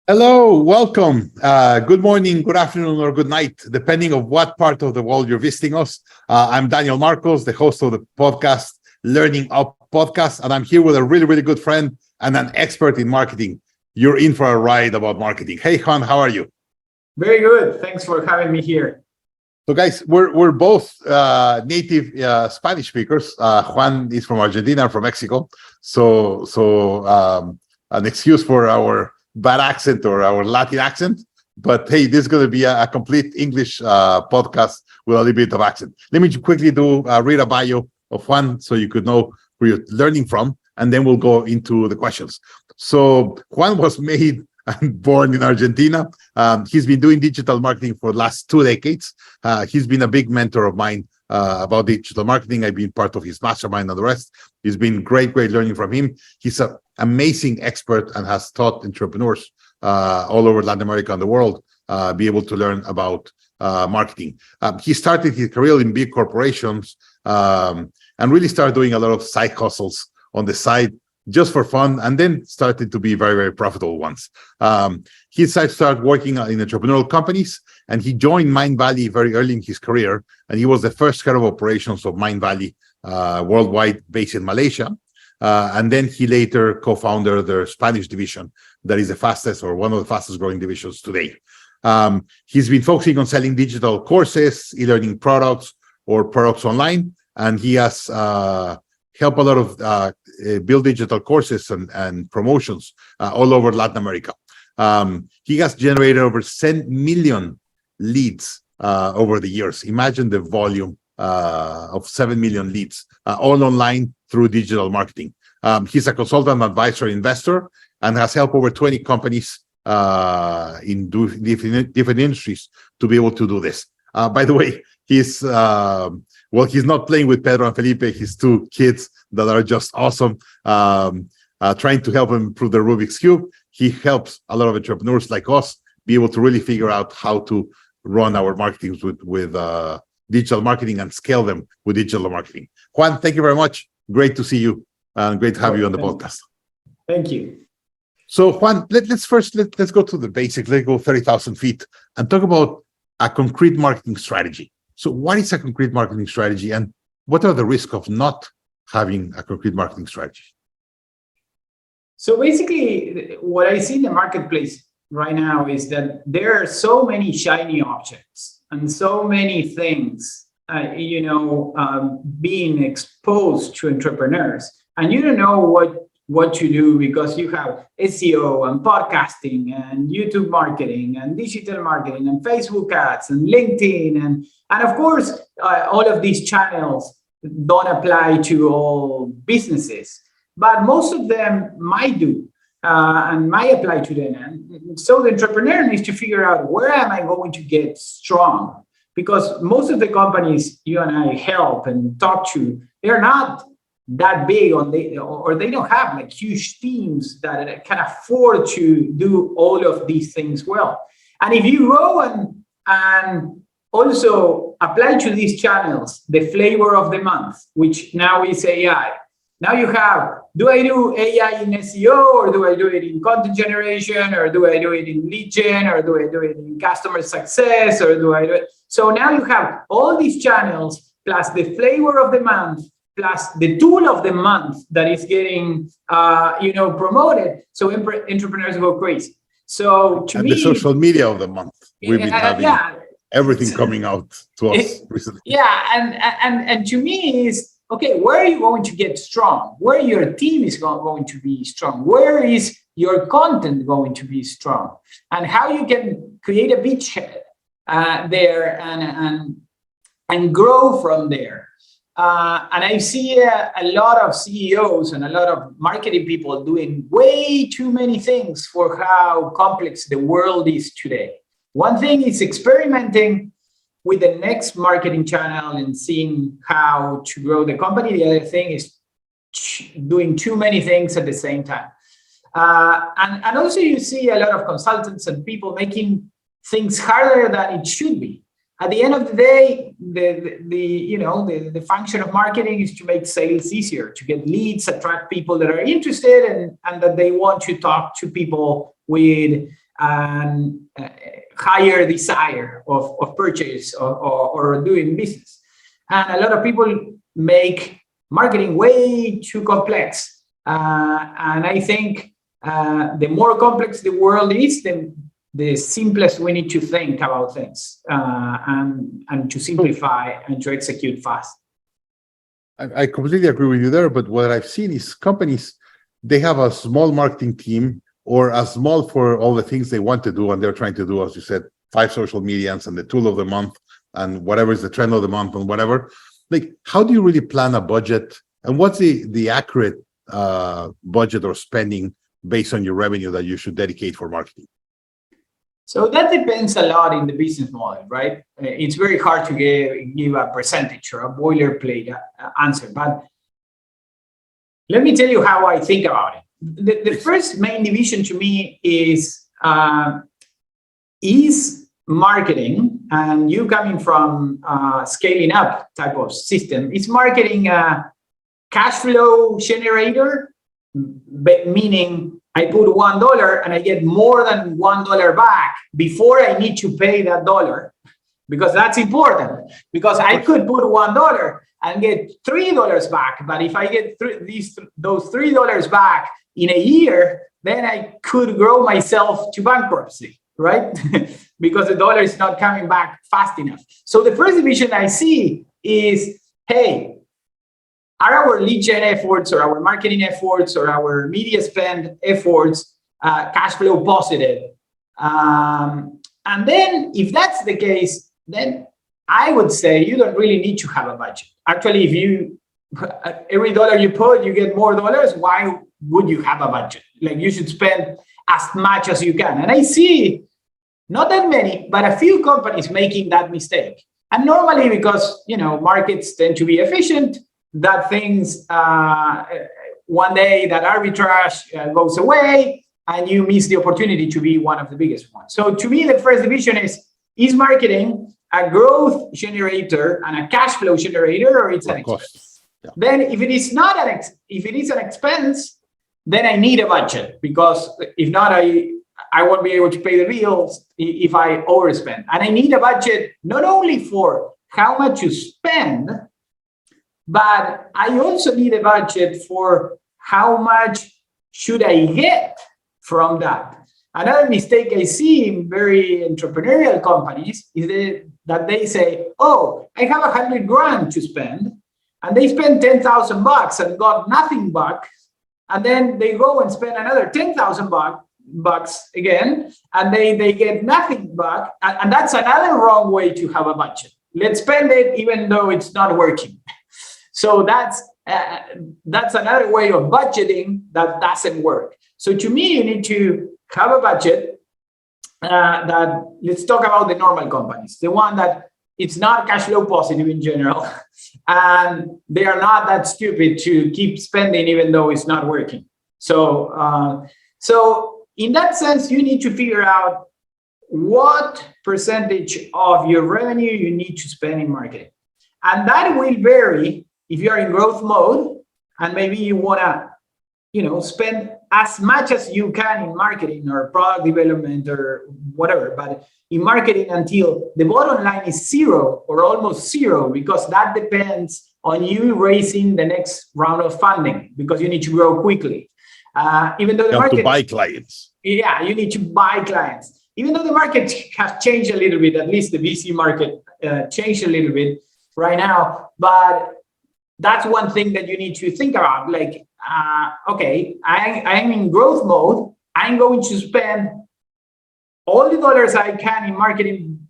Hello, welcome. Good morning, good afternoon, or good night, depending on what part of the world you're visiting us. I'm Daniel Marcos, the host of the podcast, Learning Up Podcast, and I'm here with a really, really good friend and an expert in marketing. You're in for a ride about marketing. Hey, Juan, how are you? Very good. Thanks for having me here. So, guys, we're both native Spanish speakers. Juan is from Argentina, I'm from Mexico. So an excuse for our bad accent or our Latin accent. But hey, this is going to be a complete English podcast with a little bit of accent. Let me quickly read a bio of Juan so you could know who you're learning from, and then we'll go into the questions. So Juan was made and born in Argentina. He's been doing digital marketing for the last 2 decades. He's been a big mentor of mine about digital marketing. I've been part of his mastermind and the rest. It's been great learning from him. He's an amazing expert and has taught entrepreneurs all over Latin America and the world be able to learn about marketing. He started his career in big corporations and really started doing a lot of side hustles on the side just for fun, and then started to be very profitable ones. He started working in entrepreneurial companies, and he joined Mindvalley very early in his career, and he was the first head of operations of Mindvalley worldwide, based in Malaysia. And then he later co-founded their Spanish division, that is the fastest or one of the fastest growing divisions today. He's been focusing on selling digital courses, e-learning products, or products online, and he has help a lot of build digital courses and promotions all over Latin America. He has generated over 10 million leads over the years. Imagine the volume of 7 million leads, all online through digital marketing. He's a consultant, advisor, investor, and has helped over 20 companies in different industries to be able to do this. By the way, he's not playing with Pedro and Felipe, his 2 kids that are just awesome, trying to help him improve the Rubik's Cube. He helps a lot of entrepreneurs like us be able to really figure out how to run our marketing with digital marketing and scale them with digital marketing. Juan, thank you very much. Great to see you, and great to have you on the podcast. Thank you. So, Juan, let's go to the basics. Let's go 30,000 feet and talk about a concrete marketing strategy. So what is a concrete marketing strategy, and what are the risks of not having a concrete marketing strategy? So basically, what I see in the marketplace right now is that there are so many shiny objects and so many things, being exposed to entrepreneurs, and you don't know what to do because you have SEO and podcasting and YouTube marketing and digital marketing and Facebook ads and LinkedIn. And of course, all of these channels don't apply to all businesses, but most of them might do and might apply to them. And so the entrepreneur needs to figure out, where am I going to get strong? Because most of the companies you and I help and talk to, they're not that big, or they don't have like huge teams that can afford to do all of these things well. And if you go and also apply to these channels the flavor of the month, which now is AI. Now you have, do I do AI in SEO, or do I do it in content generation, or do I do it in lead gen, or do I do it in customer success, or do I do it? So now you have all these channels plus the flavor of the month plus the tool of the month that is getting promoted. So entrepreneurs go crazy. So to me, the social media of the month, we've been having everything coming out to us recently. Yeah, and to me is, okay, where are you going to get strong? Where your team is going to be strong? Where is your content going to be strong? And how you can create a beachhead there and grow from there. And I see a lot of CEOs and a lot of marketing people doing way too many things for how complex the world is today. One thing is experimenting with the next marketing channel and seeing how to grow the company. The other thing is doing too many things at the same time. And also you see a lot of consultants and people making things harder than it should be. At the end of the day, the function of marketing is to make sales easier, to get leads, attract people that are interested and that they want to talk to people with and higher desire of purchase or doing business. And a lot of people make marketing way too complex. And I think the more complex the world is, the simplest we need to think about things and to simplify and to execute fast. I completely agree with you there, but what I've seen is companies, they have a small marketing team or a small for all the things they want to do, and they're trying to do, as you said, 5 social medias and the tool of the month and whatever is the trend of the month and whatever. Like, how do you really plan a budget, and what's the accurate budget or spending based on your revenue that you should dedicate for marketing? So that depends a lot in the business model, right? It's very hard to give a percentage or a boilerplate answer, but let me tell you how I think about it. The first main division to me is marketing, and you coming from scaling up type of system, is marketing a cash flow generator, meaning I put $1 and I get more than $1 back before I need to pay that dollar, because that's important. Because I could put $1 and get $3 back, but if I get those $3 back in a year, then I could grow myself to bankruptcy, right? Because the dollar is not coming back fast enough. So the first division I see is, hey, are our lead gen efforts or our marketing efforts or our media spend efforts cash flow positive? And then if that's the case, then I would say you don't really need to have a budget. Actually, if every dollar you put, you get more dollars, why would you have a budget? Like, you should spend as much as you can. And I see not that many, but a few companies making that mistake. And normally, because markets tend to be efficient, that things one day that arbitrage goes away and you miss the opportunity to be one of the biggest ones. So to me, the first division is marketing a growth generator and a cash flow generator, or it's an expense? Yeah. Then if it is not if it is an expense, then I need a budget, because if not, I won't be able to pay the bills if I overspend. And I need a budget not only for how much you spend, but I also need a budget for how much should I get from that. Another mistake I see in very entrepreneurial companies is that they say, oh, I have $100,000 to spend, and they spend $10,000 and got nothing back. And then they go and spend another $10,000 again, and they get nothing back. And that's another wrong way to have a budget. Let's spend it even though it's not working. So that's another way of budgeting that doesn't work. So to me, you need to have a budget that, let's talk about the normal companies, the one that it's not cash flow positive in general, and they are not that stupid to keep spending even though it's not working. So in that sense, you need to figure out what percentage of your revenue you need to spend in marketing. And that will vary if you are in growth mode and maybe you want to, spend as much as you can in marketing or product development or whatever. But in marketing, until the bottom line is zero or almost zero, because that depends on you raising the next round of funding, because you need to grow quickly. Even though the market, to buy clients. Yeah, you need to buy clients. Even though the market has changed a little bit, at least the VC market changed a little bit right now, but that's one thing that you need to think about. Like, okay, I'm in growth mode. I'm going to spend all the dollars I can in marketing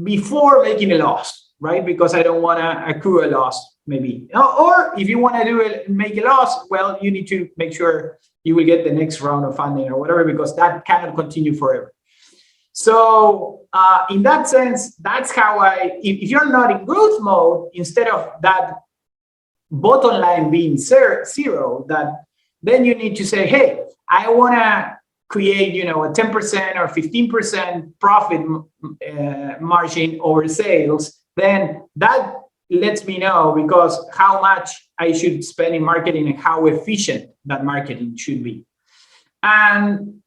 before making a loss, right? Because I don't want to accrue a loss, maybe. Or if you want to make a loss, well, you need to make sure you will get the next round of funding or whatever, because that cannot continue forever. So in that sense, that's how if you're not in growth mode, instead of that bottom line being zero, then you need to say, hey, I want to create, a 10% or 15% profit margin over sales. Then that lets me know because how much I should spend in marketing and how efficient that marketing should be. And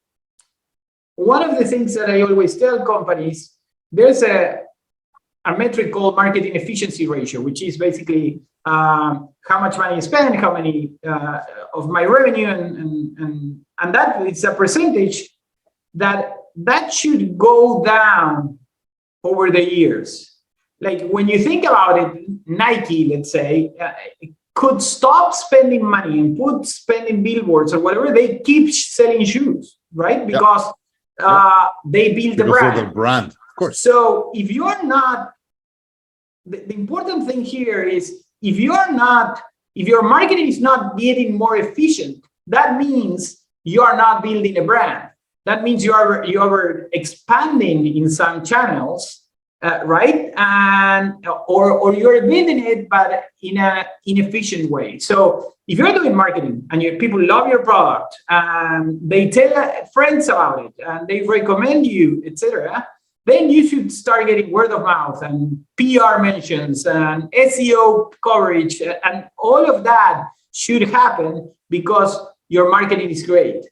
one of the things that I always tell companies, there's a metric called marketing efficiency ratio, which is basically how much money I spend, how many of my revenue, and that it's a percentage that should go down over the years. Like when you think about it, Nike, let's say, could stop spending money and put spending billboards or whatever. They keep selling shoes, right? Because they build the brand. Of the brand, of course. So if you're not, the important thing here is if your marketing is not getting more efficient, that means you are not building a brand. That means you are expanding in some channels, right? And or you're building it, but in an inefficient way. So if you're doing marketing and your people love your product and they tell friends about it and they recommend you, etc., then you should start getting word of mouth and PR mentions and SEO coverage, and all of that should happen because your marketing is great.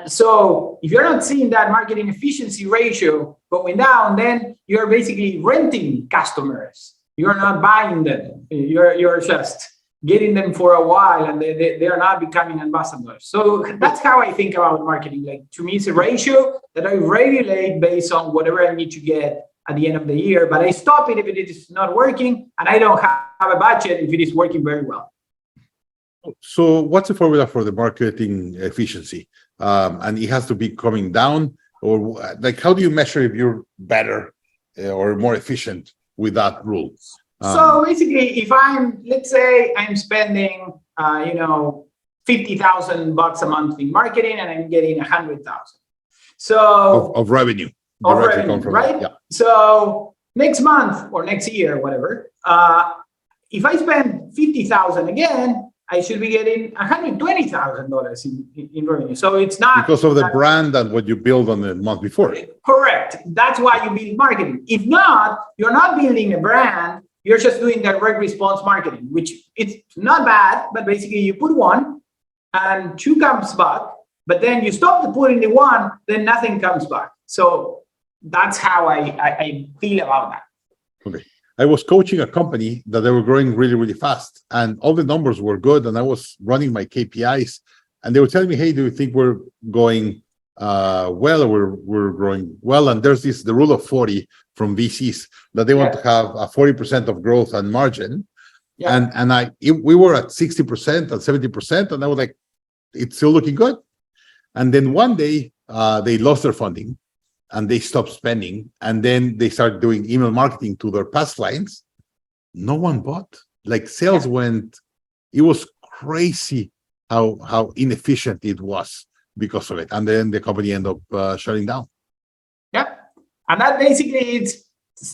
So if you're not seeing that marketing efficiency ratio going down, then you're basically renting customers. You're not buying them. You're just getting them for a while, and they are not becoming ambassadors. So that's how I think about marketing. Like, to me, it's a ratio that I regulate based on whatever I need to get at the end of the year, but I stop it if it is not working, and I don't have a budget if it is working very well. So what's the formula for the marketing efficiency? And it has to be coming down, or like, how do you measure if you're better or more efficient with that rule? So basically, if let's say I'm spending, $50,000 a month in marketing, and I'm getting 100,000. So of revenue, right? Yeah. So next month or next year, whatever, if I spend 50,000 again, I should be getting $120,000 in revenue. So it's not because of the brand and what you build on the month before. Correct. That's why you build marketing. If not, you're not building a brand. You're just doing direct response marketing, which it's not bad, but basically you put one and two comes back, but then you stop putting the one, then nothing comes back. So that's how I feel about that. Okay. I was coaching a company that they were growing really, really fast, and all the numbers were good, and I was running my KPIs, and they were telling me, hey, do you think we're going well, or we're growing well? And there's the rule of 40 from VCs that they want to have a 40% of growth and margin. Yeah. And we were at 60% and 70%, and I was like, it's still looking good. And then one day they lost their funding and they stopped spending, and then they started doing email marketing to their past clients. No one bought. Like, sales went, it was crazy how inefficient it was because of it. And then the company ended up shutting down. Yeah. And that basically, it's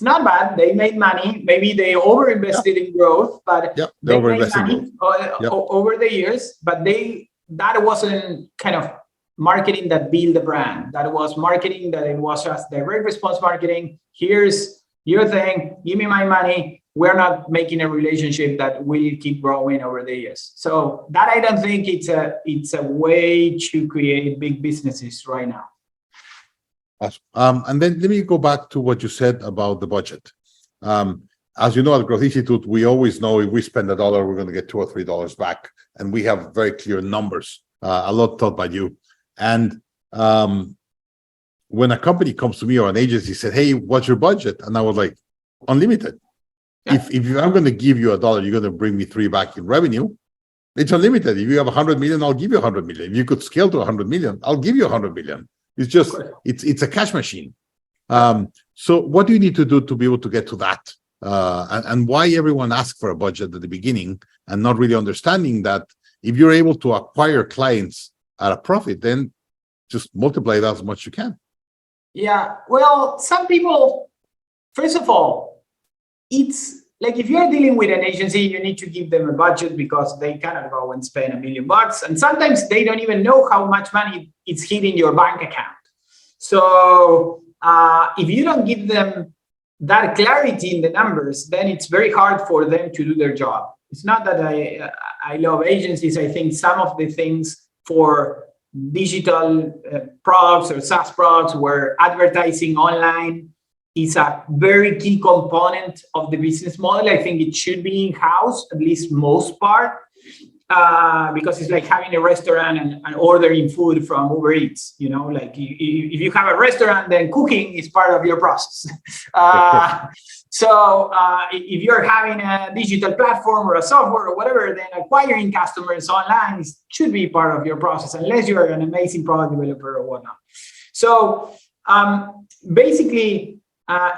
not bad. They made money. Maybe they overinvested in growth, but they made money over the years. But that wasn't kind of marketing that built the brand. That was marketing that it was just direct response marketing. Here's your thing. Give me my money. We're not making a relationship that will keep growing over the years. So that, I don't think it's a way to create big businesses right now. And then let me go back to what you said about the budget. As you know, at Growth Institute, we always know if we spend $1, we're going to get $2 or $3 back. And we have very clear numbers, a lot taught by you. And when a company comes to me or an agency said, hey, what's your budget? And I was like, unlimited. Yeah. If I'm going to give you $1, you're going to bring me $3 back in revenue. It's unlimited. If you have 100 million, I'll give you 100 million. If you could scale to 100 million, I'll give you 100 million. It's just, it's a cash machine. So what do you need to do to be able to get to that? And why everyone asks for a budget at the beginning and not really understanding that if you're able to acquire clients at a profit, then just multiply that as much as you can. Yeah, well, some people, first of all, it's like, if you're dealing with an agency, you need to give them a budget because they cannot go and spend $1 million. And sometimes they don't even know how much money is hitting your bank account. So if you don't give them that clarity in the numbers, then it's very hard for them to do their job. It's not that I love agencies. I think some of the things for digital products or SaaS products where advertising online is a very key component of the business model. I think it should be in-house, at least most part, because it's like having a restaurant and ordering food from Uber Eats. Like if you have a restaurant, then cooking is part of your process. So if you're having a digital platform or a software or whatever, then acquiring customers online should be part of your process, unless you're an amazing product developer or whatnot. So basically,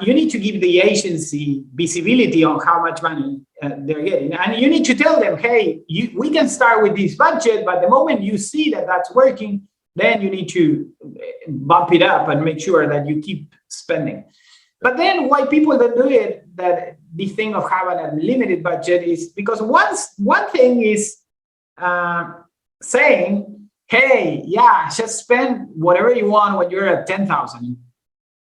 you need to give the agency visibility on how much money they're getting. And you need to tell them, hey, we can start with this budget, but the moment you see that that's working, then you need to bump it up and make sure that you keep spending. But then why people don't do it, that the thing of having a limited budget, is because one thing is saying, hey, yeah, just spend whatever you want when you're at 10,000.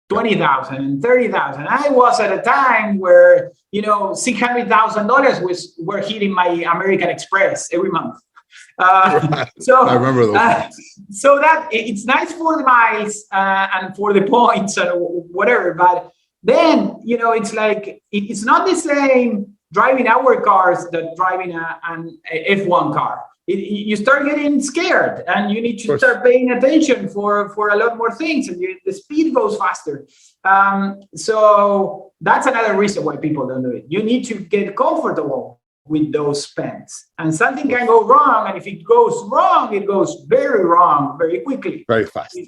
20,000 and 30,000. I was at a time where, $600,000 were hitting my American Express every month. So I remember those. So that it's nice for the miles and for the points and whatever, but then it's like it's not the same driving our cars that driving an F1 car. You start getting scared, and you need to start paying attention for a lot more things, and the speed goes faster. So that's another reason why people don't do it. You need to get comfortable with those spends, and something can go wrong, and if it goes wrong, it goes very wrong very quickly, very fast.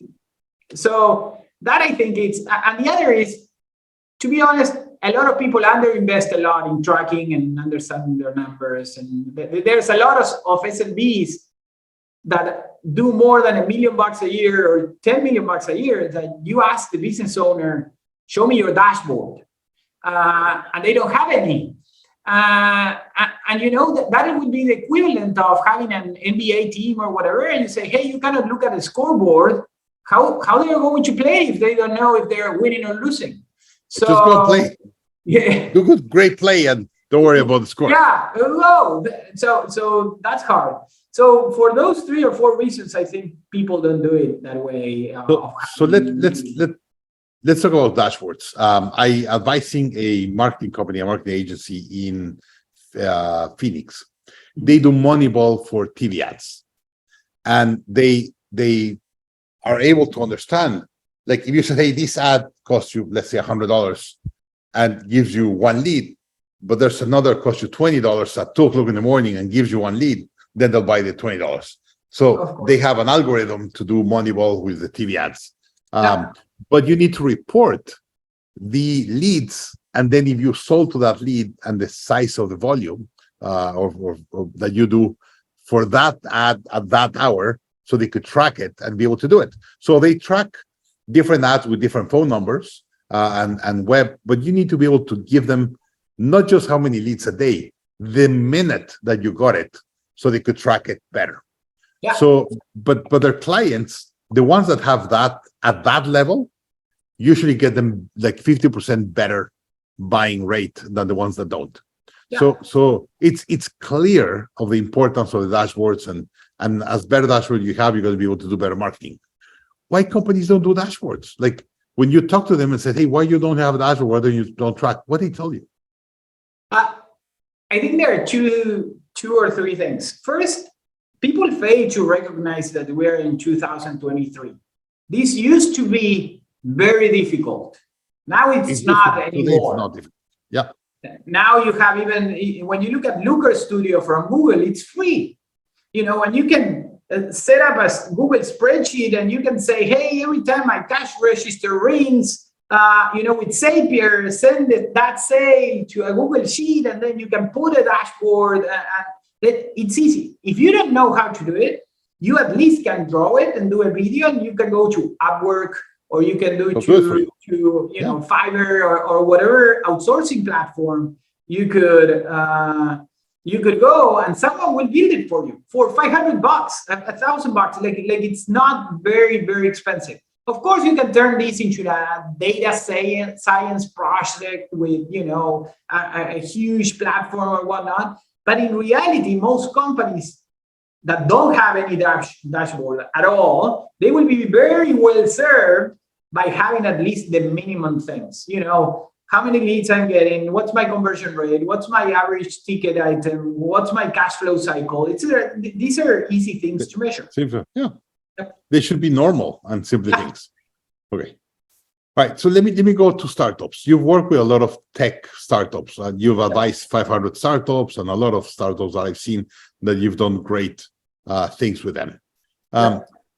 So that, I think, and the other is, to be honest, a lot of people underinvest a lot in tracking and understanding their numbers. And there's a lot of SMBs that do more than $1 million a year or $10 million a year, that you ask the business owner, show me your dashboard. And they don't have any. And that would be the equivalent of having an NBA team or whatever. And you say, hey, you cannot look at the scoreboard. How they are going to play if they don't know if they're winning or losing? So just go play. Yeah, do good, great play, and don't worry about the score. Yeah, no. So that's hard. So for those 3 or 4 reasons, I think people don't do it that way. So let's talk about dashboards. I advising a marketing company, a marketing agency in Phoenix. They do Moneyball for TV ads, and they are able to understand. Like if you say, hey, this ad costs you, let's say, $100 and gives you 1 lead, but there's another costs you $20 at 2:00 in the morning and gives you 1 lead, then they'll buy the $20. So they have an algorithm to do Moneyball with the TV ads. But you need to report the leads, and then if you sold to that lead and the size of the volume or that you do for that ad at that hour, so they could track it and be able to do it. So they track different ads with different phone numbers and web, but you need to be able to give them not just how many leads a day, the minute that you got it, so they could track it better. Yeah. So, but their clients, the ones that have that at that level, usually get them like 50% better buying rate than the ones that don't. Yeah. So it's clear of the importance of the dashboards, and as better dashboard you have, you're going to be able to do better marketing. Why companies don't do dashboards? Like when you talk to them and say, hey, why you don't have a dashboard? Why don't you don't track? What do they tell you? I think there are two or three things. First, people fail to recognize that we're in 2023. This used to be very difficult. Now it's not anymore. It's not difficult. Yeah. Now you have, even when you look at Looker Studio from Google, it's free. And you can set up a Google spreadsheet, and you can say, hey, every time my cash register rings, with Zapier, send that sale to a Google sheet, and then you can put a dashboard, and it's easy. If you don't know how to do it, you at least can draw it and do a video, and you can go to Upwork, or you can do it to Fiverr or whatever outsourcing platform you could go, and someone will build it for you for $500, $1,000. Like it's not very, very expensive. Of course, you can turn this into a data science project with, a huge platform or whatnot. But in reality, most companies that don't have any dashboard at all, they will be very well served by having at least the minimum things. How many leads I'm getting, what's my conversion rate, what's my average ticket item, what's my cash flow cycle. These are easy things to measure. Simple. Yeah. They should be normal and simple things. Okay. All right. So let me go to startups. You've worked with a lot of tech startups. You've advised 500 startups and a lot of startups that I've seen that you've done great things with them.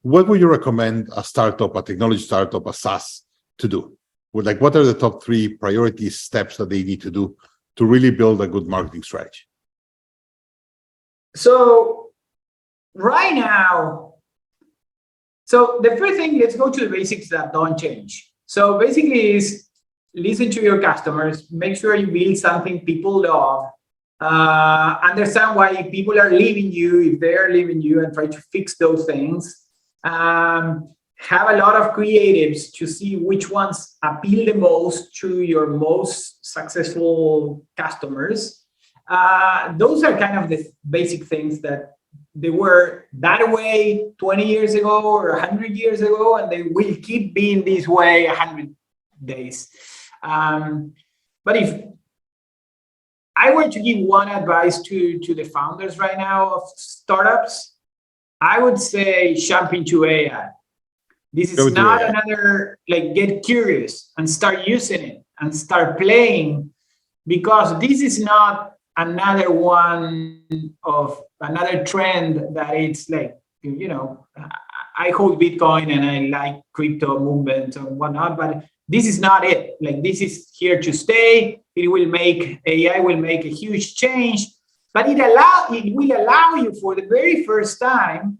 What would you recommend a startup, a technology startup, a SaaS to do? What are the top 3 priority steps that they need to do to really build a good marketing strategy? So right now, the first thing, let's go to the basics that don't change. So basically is listen to your customers, make sure you build something people love, understand why people are leaving you, if they are leaving you, and try to fix those things. Have a lot of creatives to see which ones appeal the most to your most successful customers. Those are kind of the basic things that they were that way 20 years ago or 100 years ago, and they will keep being this way 100 days. But if I were to give one advice to the founders right now of startups, I would say jump into AI. This is not another, get curious and start using it and start playing, because this is not another one of another trend that it's I hold Bitcoin and I like crypto movement and whatnot, but this is not it. This is here to stay. AI will make a huge change, but it will allow you for the very first time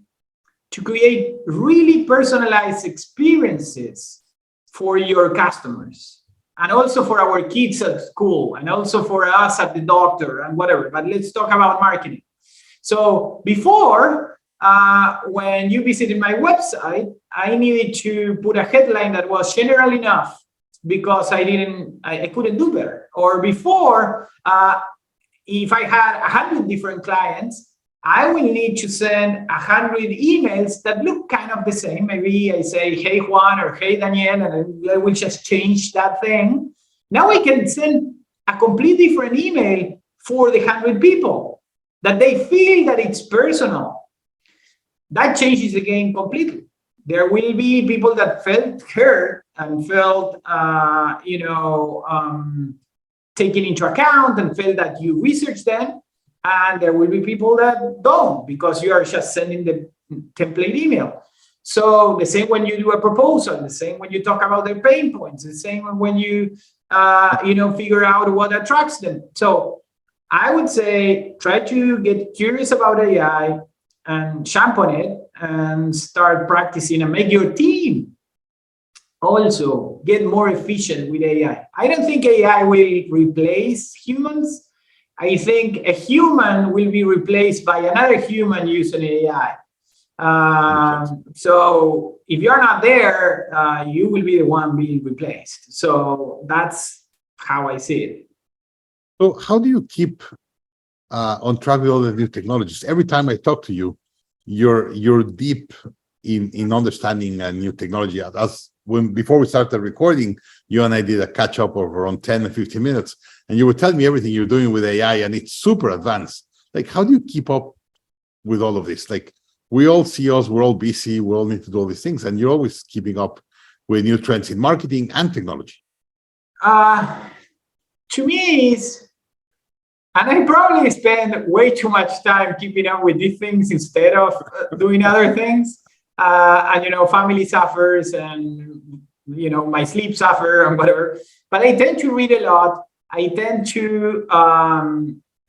to create really personalized experiences for your customers, and also for our kids at school, and also for us at the doctor and whatever. But let's talk about marketing. So before, when you visited my website, I needed to put a headline that was general enough because I couldn't do better. Or before, if I had 100 different clients, I will need to send 100 emails that look kind of the same. Maybe I say, hey, Juan, or hey, Daniel, and I will just change that thing. Now I can send a completely different email for the 100 people that they feel that it's personal. That changes the game completely. There will be people that felt heard and felt, taken into account and felt that you researched them. And there will be people that don't, because you are just sending the template email. So the same when you do a proposal, the same when you talk about their pain points, the same when you, figure out what attracts them. So I would say try to get curious about AI and jump on it and start practicing, and make your team also get more efficient with AI. I don't think AI will replace humans. I think a human will be replaced by another human using AI. So if you're not there, you will be the one being replaced. So that's how I see it. So how do you keep on track with all the new technologies? Every time I talk to you, you're deep in understanding a new technology. Before we started recording, you and I did a catch up of around 10 and 15 minutes, and you were telling me everything you're doing with AI, and it's super advanced. How do you keep up with all of this? We all see us, we're all busy, we all need to do all these things, and you're always keeping up with new trends in marketing and technology. To me, and I probably spend way too much time keeping up with these things instead of doing other things. And family suffers, and my sleep suffer and whatever. But I tend to read a lot. I tend to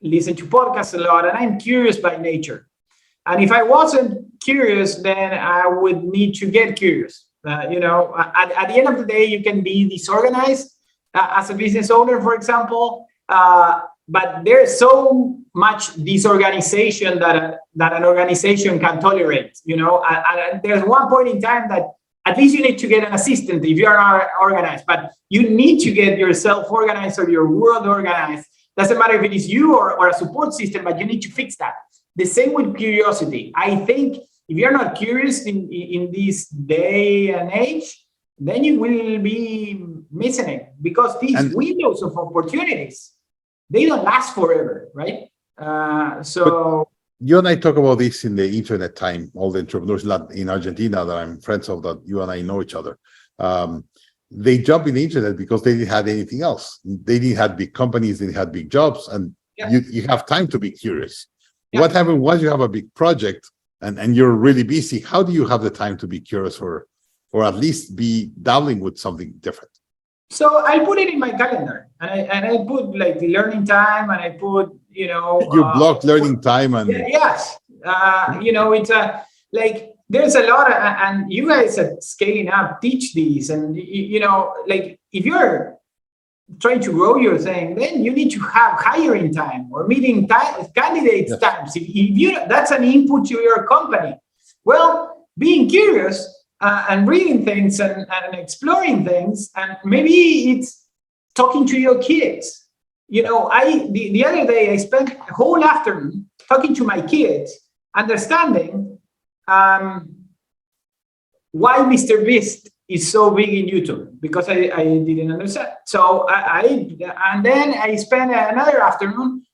listen to podcasts a lot, and I'm curious by nature. And if I wasn't curious, then I would need to get curious. At the end of the day, you can be disorganized as a business owner, for example. But there's so much disorganization that an organization can tolerate. And there's one point in time that at least you need to get an assistant if you're not organized. But you need to get yourself organized or your world organized. Doesn't matter if it is you or a support system, but you need to fix that. The same with curiosity. I think if you're not curious in this day and age, then you will be missing it, because these windows of opportunities, they don't last forever, right? So you and I talk about this in the internet time, all the entrepreneurs in Argentina that I'm friends of, that you and I know each other. They jump in the internet because they didn't have anything else. They didn't have big companies, they didn't have big jobs, and you have time to be curious. What happens once you have a big project and you're really busy? How do you have the time to be curious, or at least be dabbling with something different? So I put it in my calendar, and I put like the learning time, and I put, You block learning time, and yes, it's like there's a lot and you guys at Scaling Up teach these, and like if you're trying to grow your thing, then you need to have hiring time or meeting candidates times. If you that's an input to your company. Well, being curious and reading things and exploring things, and maybe it's talking to your kids. The other day I spent a whole afternoon talking to my kids, understanding why Mr. Beast is so big in YouTube, because I didn't understand. So and then I spent another afternoon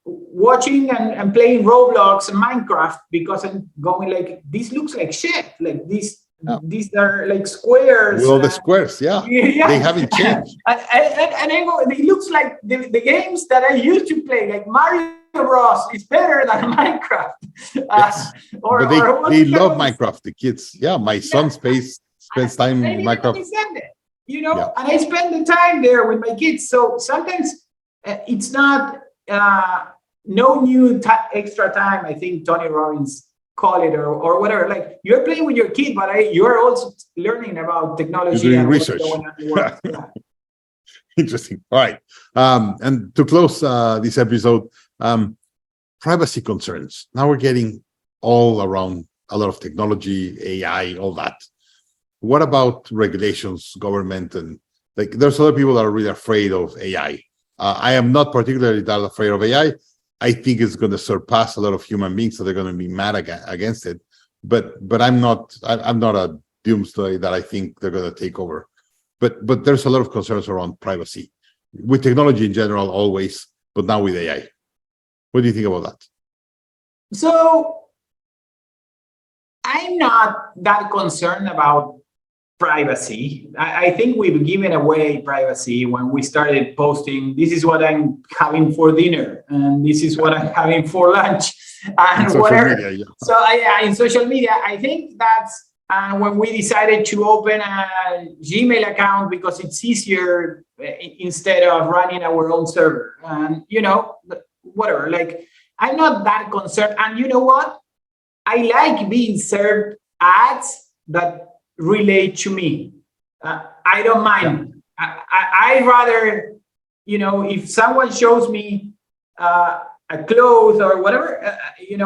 watching and playing Roblox and Minecraft, because I'm going like, this looks like shit. Like these are like squares. Well, the squares, they haven't changed. and I go, it looks like the games that I used to play, like Mario Bros. Is better than Minecraft. But they love Minecraft, the kids. Yeah, my son spends time in Minecraft. And I spend the time there with my kids. So sometimes it's not no new extra time. I think Tony Robbins call it, or whatever. Like, you're playing with your kid, but you're also learning about technology. You're doing research. Interesting. All right. And to close this episode, privacy concerns. Now we're getting all around a lot of technology, AI, all that. What about regulations, government, and like, there's other people that are really afraid of AI. I am not particularly that afraid of AI. I think it's going to surpass a lot of human beings, so they're going to be mad against it. But I'm not a doomsday that I think they're going to take over. But there's a lot of concerns around privacy with technology in general, always, but now with AI. What do you think about that? So I'm not that concerned about privacy. I think we've given away privacy when we started posting, this is what I'm having for dinner, and this is what I'm having for lunch, and whatever. Media, So in social media, I think that's when we decided to open a Gmail account, because it's easier instead of running our own server. And, whatever, like, I'm not that concerned. And you know what? I like being served ads that relate to me. I don't mind. I'd rather, if someone shows me a clothes or whatever,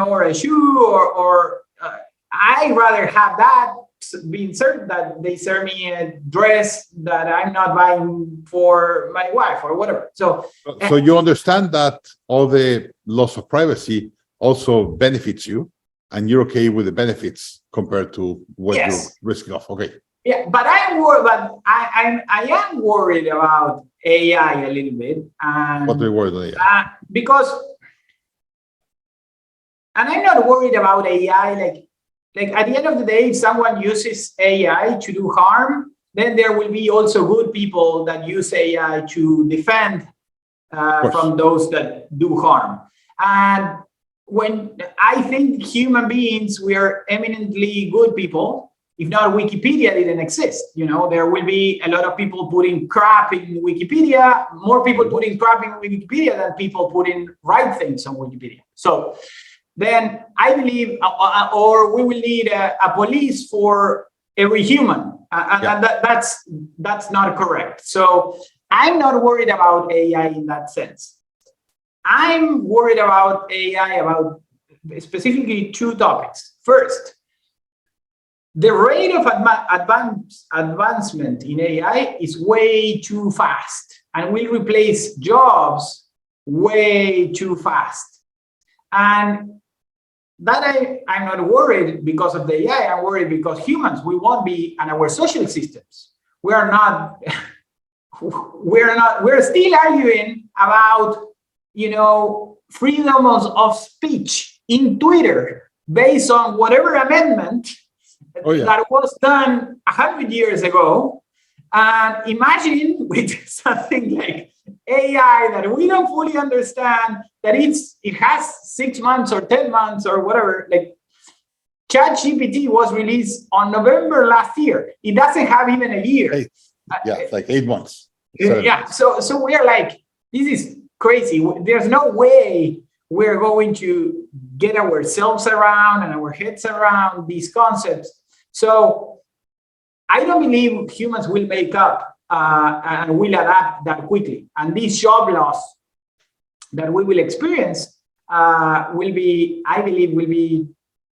or a shoe, or I'd rather have that being served, that they serve me a dress that I'm not buying for my wife or whatever. So you understand that all the loss of privacy also benefits you, and you're okay with the benefits compared to what you're risking of. Okay. Yeah, but I'm worried. But I am worried about AI a little bit. What are you worried about AI? Because, and I'm not worried about AI. Like at the end of the day, if someone uses AI to do harm, then there will be also good people that use AI to defend from those that do harm. And when I think human beings, we are eminently good people. If not, Wikipedia didn't exist. There will be a lot of people putting crap in Wikipedia, more people putting crap in Wikipedia than people putting right things on Wikipedia. So then I believe, or we will need a police for every human. And that's not correct. So I'm not worried about AI in that sense. I'm worried about AI about specifically two topics. First, the rate of advancement in AI is way too fast and will replace jobs way too fast. And that I'm not worried because of the AI. I'm worried because humans, we won't be, and our social systems, we're still arguing about, freedom of speech in Twitter based on whatever amendment that was done 100 years ago. And imagine with something like AI that we don't fully understand, that it has 6 months or 10 months or whatever. Like ChatGPT was released on November last year. It doesn't have even a year. Like 8 months. So we are like, this is crazy. There's no way we're going to get ourselves around and our heads around these concepts. So I don't believe humans will make up and will adapt that quickly. And these job loss that we will experience will be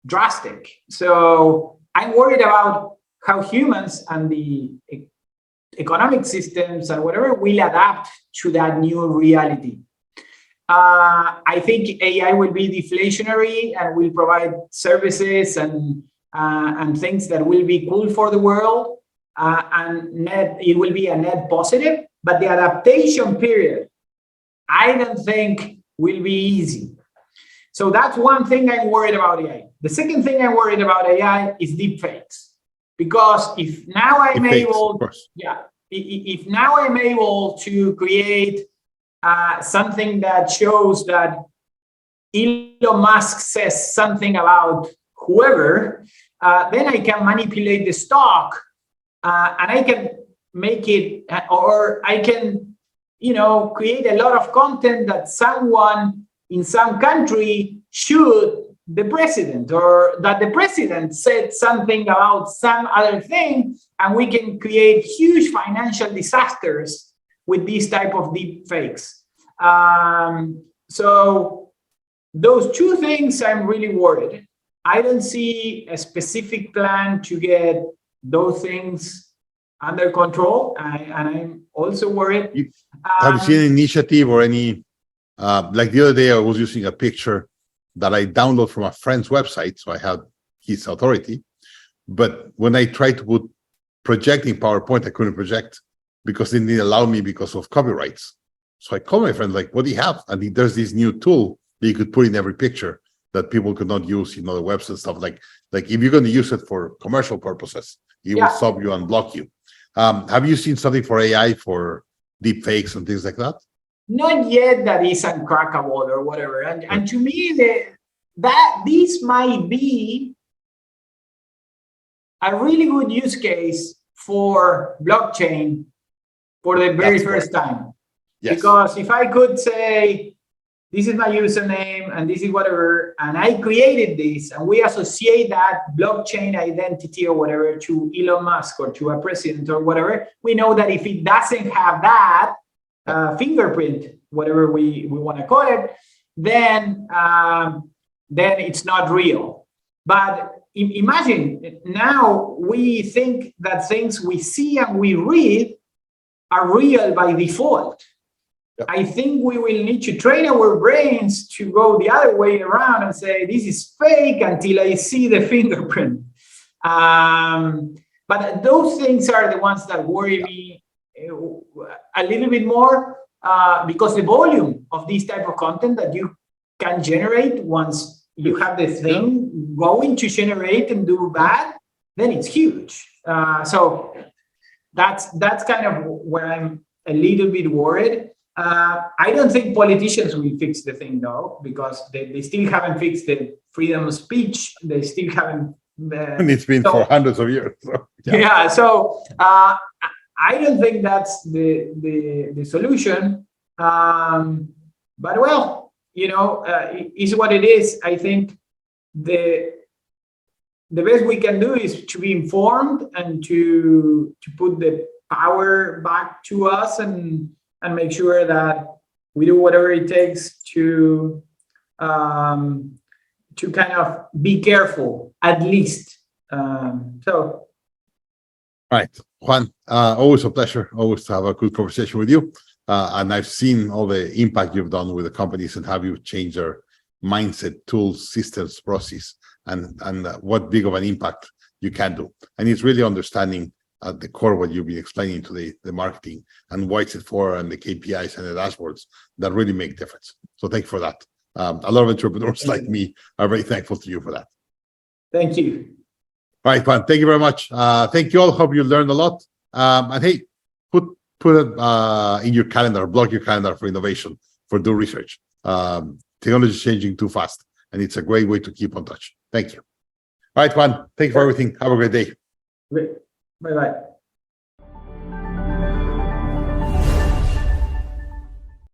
drastic. So I'm worried about how humans and the economic systems and whatever will adapt to that new reality. I think AI will be deflationary and will provide services and things that will be cool for the world, and it will be a net positive, but the adaptation period, I don't think will be easy. So that's one thing I'm worried about AI. The second thing I'm worried about AI is deepfakes, because if now I'm able to create something that shows that Elon Musk says something about whoever, then I can manipulate the stock, and I can make it, or I can, create a lot of content that someone in some country should the president, or that the president said something about some other thing, and we can create huge financial disasters with these type of deep fakes. So those two things, I'm really worried. I don't see a specific plan to get those things under control, and I'm also worried. Have you seen an initiative or any, like the other day, I was using a picture that I download from a friend's website, so I had his authority. But when I tried to put projecting PowerPoint, I couldn't project because they didn't allow me because of copyrights. So I called my friend, like, what do you have? And there's this new tool that you could put in every picture that people could not use, the website stuff. Like if you're going to use it for commercial purposes, it will stop you and block you. Have you seen something for AI for deep fakes and things like that? Not yet that is uncrackable or whatever. And to me, this might be a really good use case for blockchain for the very first time. Yes. Because if I could say, this is my username and this is whatever, and I created this, and we associate that blockchain identity or whatever to Elon Musk or to a president or whatever, we know that if it doesn't have that fingerprint, whatever we want to call it, then it's not real. But imagine now we think that things we see and we read are real by default. I think we will need to train our brains to go the other way around and say, this is fake until I see the fingerprint. But those things are the ones that worry me a little bit more, because the volume of this type of content that you can generate once you have the thing going to generate and do bad, then it's huge. So that's kind of where I'm a little bit worried. I don't think politicians will fix the thing, though, because they still haven't fixed the freedom of speech. They still haven't. And it's been for hundreds of years. So, so I don't think that's the solution. But well, it is what it is. I think the best we can do is to be informed and to put the power back to us and make sure that we do whatever it takes to kind of be careful, at least. All right, Juan, always a pleasure, always to have a good conversation with you. And I've seen all the impact you've done with the companies and how you've changed mindset, tools, systems, process, and what big of an impact you can do. And it's really understanding at the core what you've been explaining today, the marketing and what it's for, and the KPIs and the dashboards that really make difference. So thank you for that. A lot of entrepreneurs like me are very thankful to you for that. Thank you. All right, Juan, thank you very much. Thank you all. Hope you learned a lot. And hey, put it in your calendar, block your calendar for innovation, for do research. Technology is changing too fast, and it's a great way to keep on touch. Thank you. All right, Juan, thank you for everything. Have a great day. Bye-bye.